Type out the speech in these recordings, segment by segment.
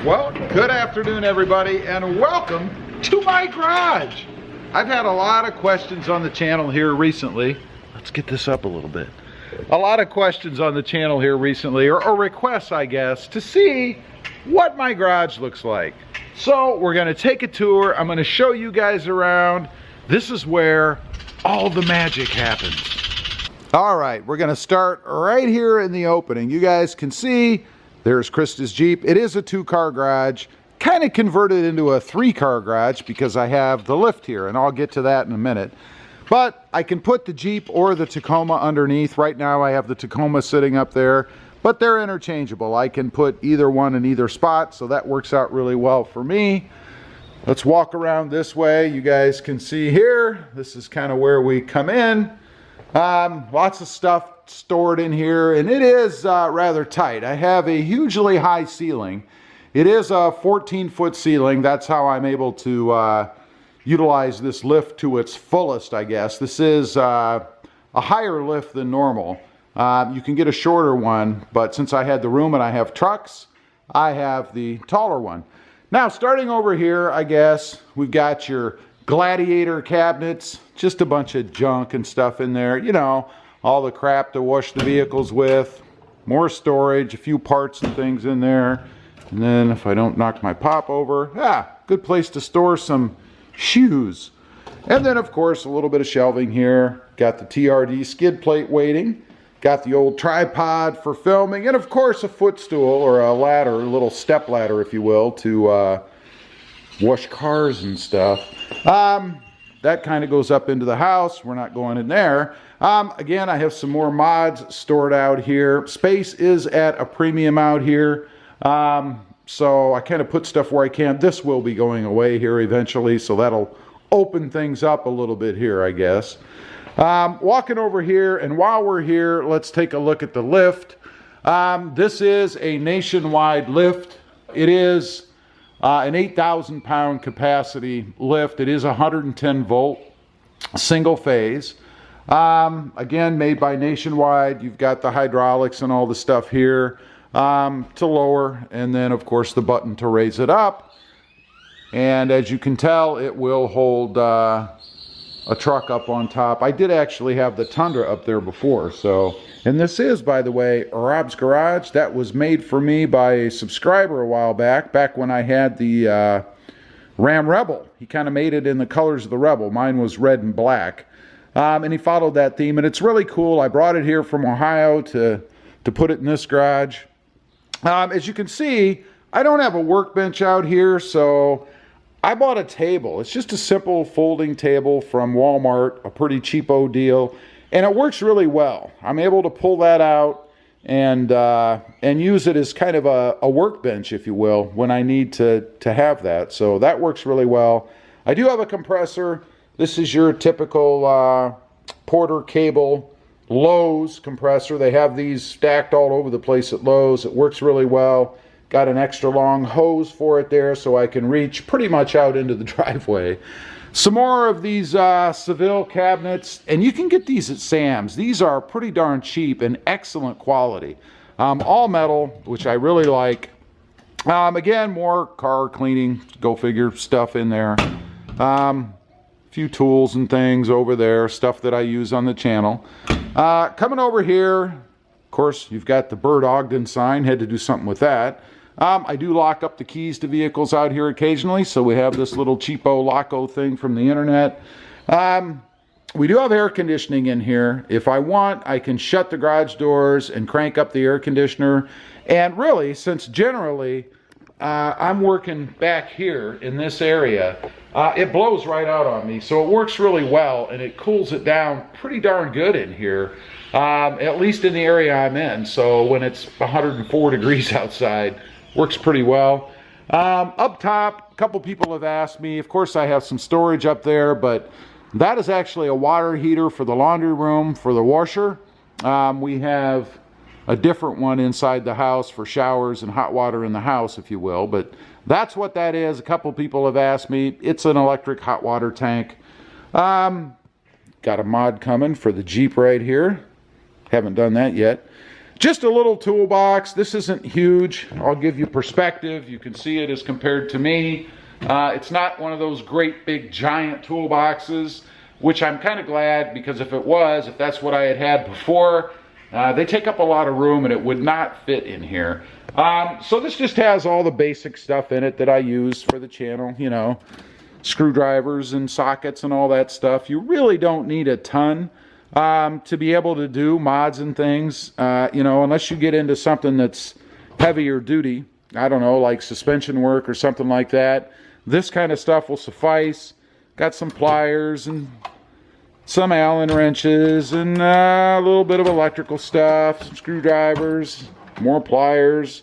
Well, good afternoon everybody and welcome to my garage. I've had a lot of questions on the channel here recently. Let's get this up a little bit. A lot of questions on the channel here recently, or requests I guess, to see what my garage looks like. So we're going to take a tour. I'm going to show you guys around. This is where all the magic happens. All right, we're going to start right here in the opening. You guys can see there's Krista's Jeep. It is a 2-car garage, kind of converted into a 3-car garage because I have the lift here, and I'll get to that in a minute. But I can put the Jeep or the Tacoma underneath. Right now I have the Tacoma sitting up there, but they're interchangeable. I can put either one in either spot, so that works out really well for me. Let's walk around this way. You guys can see here, this is kind of where we come in. Lots of stuff stored in here, and it is rather tight. I have a hugely high ceiling. It is a 14-foot ceiling. That's how I'm able to utilize this lift to its fullest, I guess. This is a higher lift than normal. You can get a shorter one, but since I had the room and I have trucks, I have the taller one. Now, starting over here, I guess, we've got your Gladiator cabinets, just a bunch of junk and stuff in there. You know, all the crap to wash the vehicles with. More storage, a few parts and things in there. And then if I don't knock my pop over, good place to store some shoes. And then of course a little bit of shelving here. Got the TRD skid plate waiting. Got the old tripod for filming. And of course a footstool or a ladder, a little step ladder if you will, to wash cars and stuff. That kind of goes up into the house. We're not going in there. Again, I have some more mods stored out here. Space is at a premium out here. So I kind of put stuff where I can. This will be going away here eventually, so that'll open things up a little bit here, I guess. Walking over here, and while we're here, let's take a look at the lift. This is a nationwide lift. It is an 8,000 pound capacity lift. It is 110 volt, single phase. Again, made by Nationwide. You've got the hydraulics and all the stuff here to lower, and then of course the button to raise it up. And as you can tell, it will hold a truck up on top. I did actually have the Tundra up there before, so. And this is, by the way, Rob's Garage. That was made for me by a subscriber a while back when I had the Ram Rebel. He kind of made it in the colors of the Rebel. Mine was red and black. And he followed that theme, and it's really cool. I brought it here from Ohio to put it in this garage. As you can see, I don't have a workbench out here, so I bought a table. It's just a simple folding table from Walmart, a pretty cheapo deal, and it works really well. I'm able to pull that out and use it as kind of a workbench, if you will, when I need to have that. So that works really well. I do have a compressor. This is your typical Porter cable Lowe's compressor. They have these stacked all over the place at Lowe's. It works really well. Got an extra long hose for it there so I can reach pretty much out into the driveway. Some more of these Seville cabinets, and you can get these at Sam's. These are pretty darn cheap and excellent quality. All metal, which I really like. Again, more car cleaning, go figure, stuff in there. Few tools and things over there, stuff that I use on the channel. Coming over here, of course, you've got the Bird Ogden sign. Had to do something with that. I do lock up the keys to vehicles out here occasionally, so we have this little cheapo Loco thing from the internet. We do have air conditioning in here. If I want, I can shut the garage doors and crank up the air conditioner. And really, since generally I'm working back here in this area, it blows right out on me, so it works really well, and it cools it down pretty darn good in here, at least in the area I'm in. So when it's 104 degrees outside, works pretty well. Up top, a couple people have asked me, of course I have some storage up there, but that is actually a water heater for the laundry room for the washer. We have a different one inside the house for showers and hot water in the house, if you will, but that's what that is. A couple people have asked me. It's an electric hot water tank. Got a mod coming for the Jeep right here. Haven't done that yet. Just a little toolbox. This isn't huge. I'll give you perspective. You can see it as compared to me. It's not one of those great big giant toolboxes, which I'm kind of glad, because if that's what I had before, they take up a lot of room and it would not fit in here. So this just has all the basic stuff in it that I use for the channel, you know, screwdrivers and sockets and all that stuff. You really don't need a ton to be able to do mods and things, you know, unless you get into something that's heavier duty. I don't know, like suspension work or something like that. This kind of stuff will suffice. Got some pliers and some Allen wrenches and a little bit of electrical stuff, some screwdrivers, more pliers,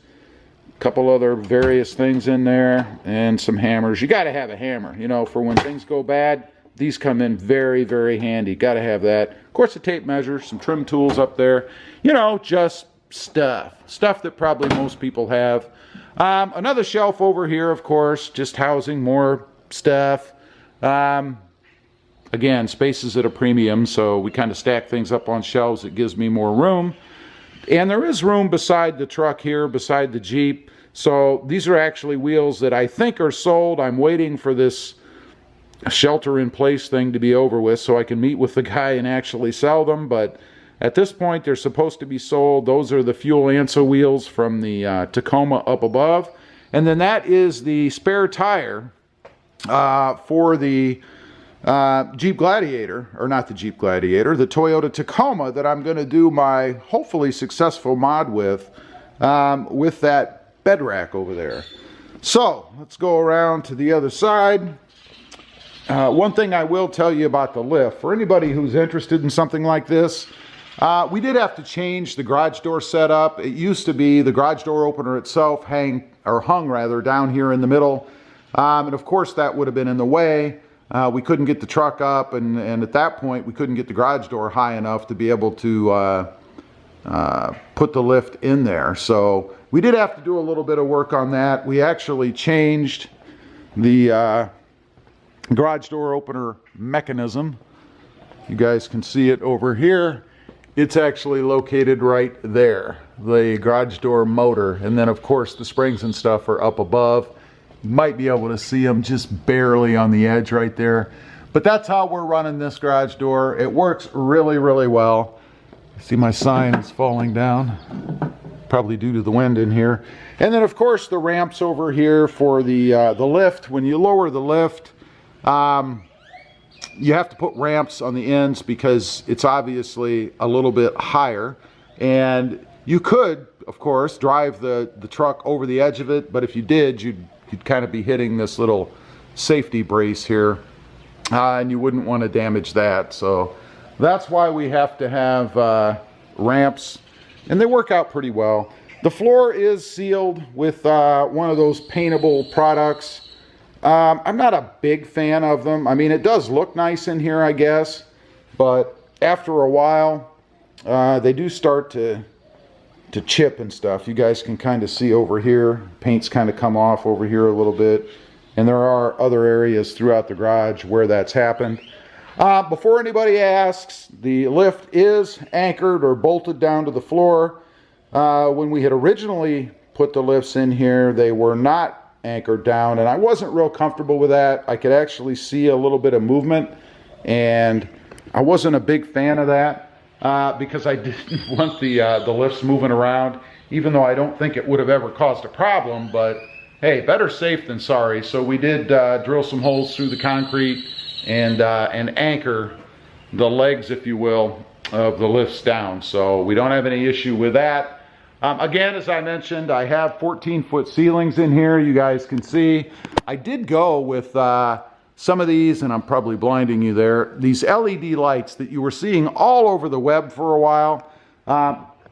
a couple other various things in there, and some hammers. You got to have a hammer, you know, for when things go bad. These come in very, very handy. Got to have that. Of course, a tape measure, some trim tools up there. You know, just stuff that probably most people have. Another shelf over here, of course, just housing more stuff. Again, space is at a premium, so we kind of stack things up on shelves. It gives me more room. And there is room beside the truck here, beside the Jeep. So these are actually wheels that I think are sold. I'm waiting for this shelter-in-place thing to be over with so I can meet with the guy and actually sell them. But at this point, they're supposed to be sold. Those are the fuel ANSA wheels from the Tacoma up above. And then that is the spare tire for the Jeep Gladiator, or not the Jeep Gladiator, the Toyota Tacoma that I'm going to do my hopefully successful mod with that bed rack over there. So let's go around to the other side. One thing I will tell you about the lift, for anybody who's interested in something like this, we did have to change the garage door setup. It used to be the garage door opener itself hung down here in the middle. And of course that would have been in the way. We couldn't get the truck up, and at that point we couldn't get the garage door high enough to be able to put the lift in there. So we did have to do a little bit of work on that. We actually changed the garage door opener mechanism. You guys can see it over here. It's actually located right there, the garage door motor, and then of course the springs and stuff are up above. You might be able to see them just barely on the edge right there. But that's how we're running this garage door. It works really, really well. See, my sign is falling down, probably due to the wind in here. And then of course the ramps over here for the lift. When you lower the lift, you have to put ramps on the ends because it's obviously a little bit higher. And you could, of course, drive the truck over the edge of it, but if you did, you'd kind of be hitting this little safety brace here, and you wouldn't want to damage that. So that's why we have to have ramps, and they work out pretty well. The floor is sealed with one of those paintable products. I'm not a big fan of them. I mean, it does look nice in here, I guess, but after a while, they do start to chip and stuff. You guys can kind of see over here, paint's kind of come off over here a little bit, and there are other areas throughout the garage where that's happened. Before anybody asks, the lift is anchored or bolted down to the floor. When we had originally put the lifts in here, they were not anchored down, and I wasn't real comfortable with that. I could actually see a little bit of movement, and I wasn't a big fan of that because I didn't want the lifts moving around, even though I don't think it would have ever caused a problem. But hey, better safe than sorry. So we did drill some holes through the concrete and anchor the legs, if you will, of the lifts down, so we don't have any issue with that. Again, as I mentioned, I have 14-foot ceilings in here. You guys can see. I did go with some of these, and I'm probably blinding you there, these LED lights that you were seeing all over the web for a while.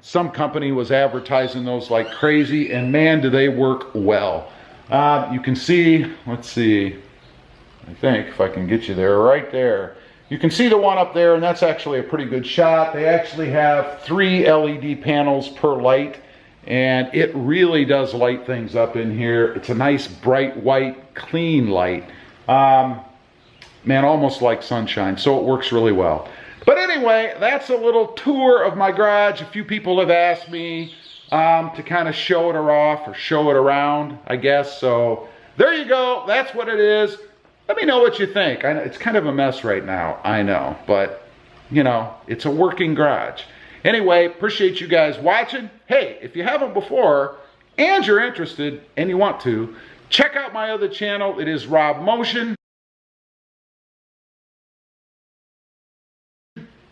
Some company was advertising those like crazy, and man, do they work well. You can see, let's see, I think if I can get you there, right there. You can see the one up there, and that's actually a pretty good shot. They actually have 3 LED panels per light, and it really does light things up in here. It's a nice, bright, white, clean light. Man, almost like sunshine, so it works really well. But anyway, anyway, that's a little tour of my garage. A few people have asked me to kind of show it off or show it around, I guess. So there you go. That's what it is. Let me know what you think. I know it's kind of a mess right now, I know, but you know, it's a working garage. Anyway, appreciate you guys watching. Hey, if you haven't before and you're interested and you want to, check out my other channel. It is RobMotion.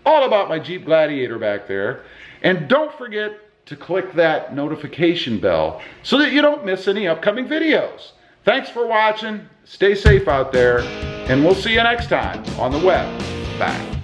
All about my Jeep Gladiator back there. And don't forget to click that notification bell so that you don't miss any upcoming videos. Thanks for watching. Stay safe out there, and we'll see you next time on the web. Bye.